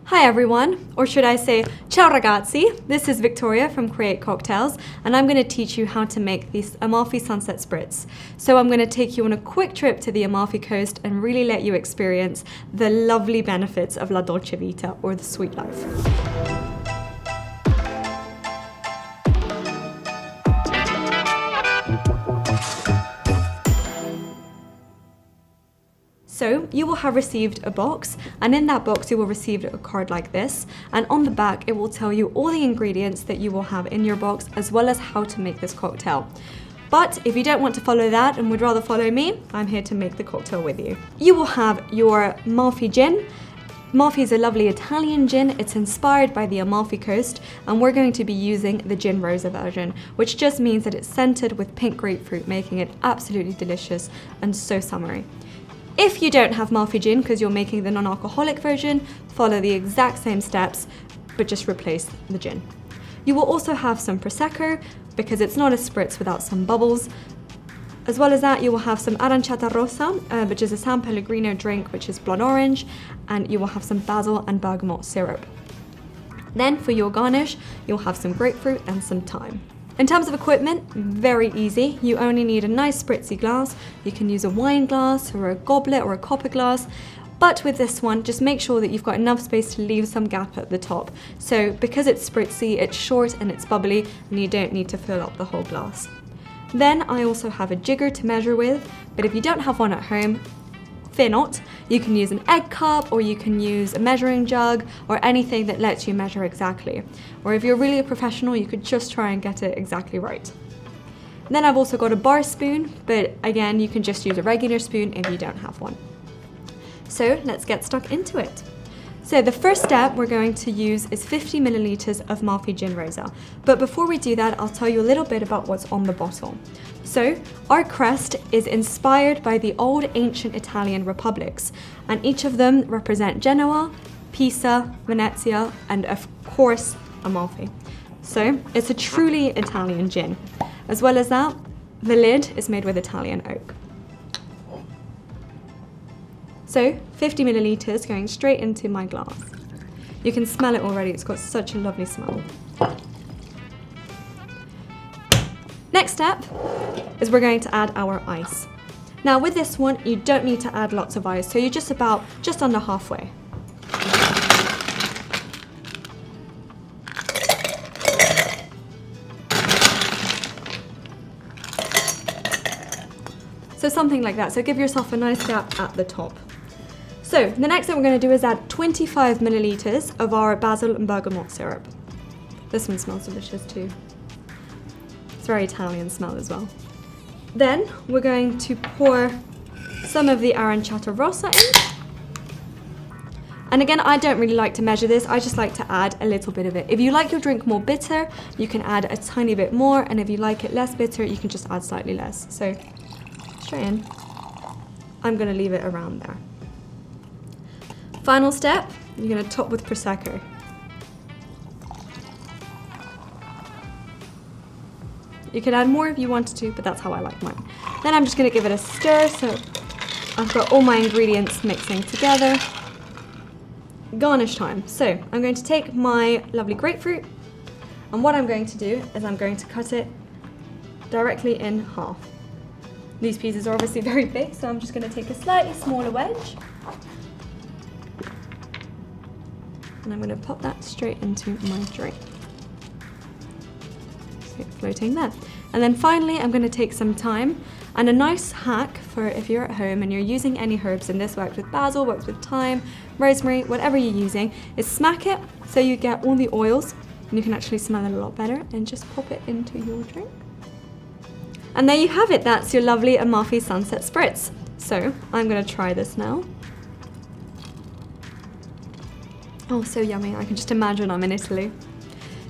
Hi everyone, or should I say, ciao ragazzi. This is Victoria from Create Cocktails, and I'm going to teach you how to make these Amalfi Sunset Spritz. So I'm going to take you on a quick trip to the Amalfi Coast and really let you experience the lovely benefits of La Dolce Vita, or the sweet life. So you will have received a box, and in that box you will receive a card like this, and on the back it will tell you all the ingredients that you will have in your box as well as how to make this cocktail. But if you don't want to follow that and would rather follow me, I'm here to make the cocktail with you. You will have your Amalfi gin. Amalfi is a lovely Italian gin. It's inspired by the Amalfi Coast, and we're going to be using the Gin Rosa version, which just means that it's scented with pink grapefruit, making it absolutely delicious and so summery. If you don't have Amalfi gin because you're making the non-alcoholic version, follow the exact same steps, but just replace the gin. You will also have some Prosecco, because it's not a spritz without some bubbles. As well as that, you will have some Aranciata Rossa, which is a San Pellegrino drink, which is blood orange, and you will have some basil and bergamot syrup. Then for your garnish, you'll have some grapefruit and some thyme. In terms of equipment, very easy. You only need a nice spritzy glass. You can use a wine glass or a goblet or a copper glass. But with this one, just make sure that you've got enough space to leave some gap at the top. So because it's spritzy, it's short and it's bubbly, and you don't need to fill up the whole glass. Then I also have a jigger to measure with, but if you don't have one at home, fear not. You can use an egg cup, or you can use a measuring jug, or anything that lets you measure exactly. Or if you're really a professional, you could just try and get it exactly right. Then I've also got a bar spoon, but again, you can just use a regular spoon if you don't have one. So let's get stuck into it. So the first step we're going to use is 50 milliliters of Amalfi Gin Rosa. But before we do that, I'll tell you a little bit about what's on the bottle. So our crest is inspired by the old ancient Italian republics, and each of them represent Genoa, Pisa, Venezia, and of course, Amalfi. So it's a truly Italian gin. As well as that, the lid is made with Italian oak. So 50 milliliters going straight into my glass. You can smell it already, it's got such a lovely smell. Next step is we're going to add our ice. Now with this one, you don't need to add lots of ice, so you're just under halfway. So something like that, so give yourself a nice gap at the top. So the next thing we're going to do is add 25 milliliters of our basil and bergamot syrup. This one smells delicious too. It's very Italian smell as well. Then we're going to pour some of the Aranciata Rossa in. And again, I don't really like to measure this, I just like to add a little bit of it. If you like your drink more bitter, you can add a tiny bit more, and if you like it less bitter, you can just add slightly less. So straight in. I'm going to leave it around there. Final step, you're going to top with Prosecco. You can add more if you wanted to, but that's how I like mine. Then I'm just going to give it a stir, so I've got all my ingredients mixing together. Garnish time. So I'm going to take my lovely grapefruit, and what I'm going to do is I'm going to cut it directly in half. These pieces are obviously very big, so I'm just going to take a slightly smaller wedge. And I'm going to pop that straight into my drink. So floating there. And then finally, I'm going to take some thyme, and a nice hack for if you're at home and you're using any herbs, and this works with basil, works with thyme, rosemary, whatever you're using, is smack it so you get all the oils, and you can actually smell it a lot better, and just pop it into your drink. And there you have it, that's your lovely Amalfi Sunset Spritz. So I'm going to try this now. Oh, so yummy, I can just imagine I'm in Italy.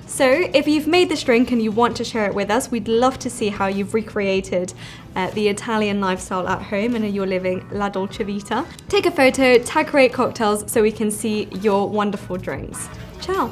So if you've made this drink and you want to share it with us, we'd love to see how you've recreated the Italian lifestyle at home and you're living La Dolce Vita. Take a photo, tag Create Cocktails so we can see your wonderful drinks. Ciao!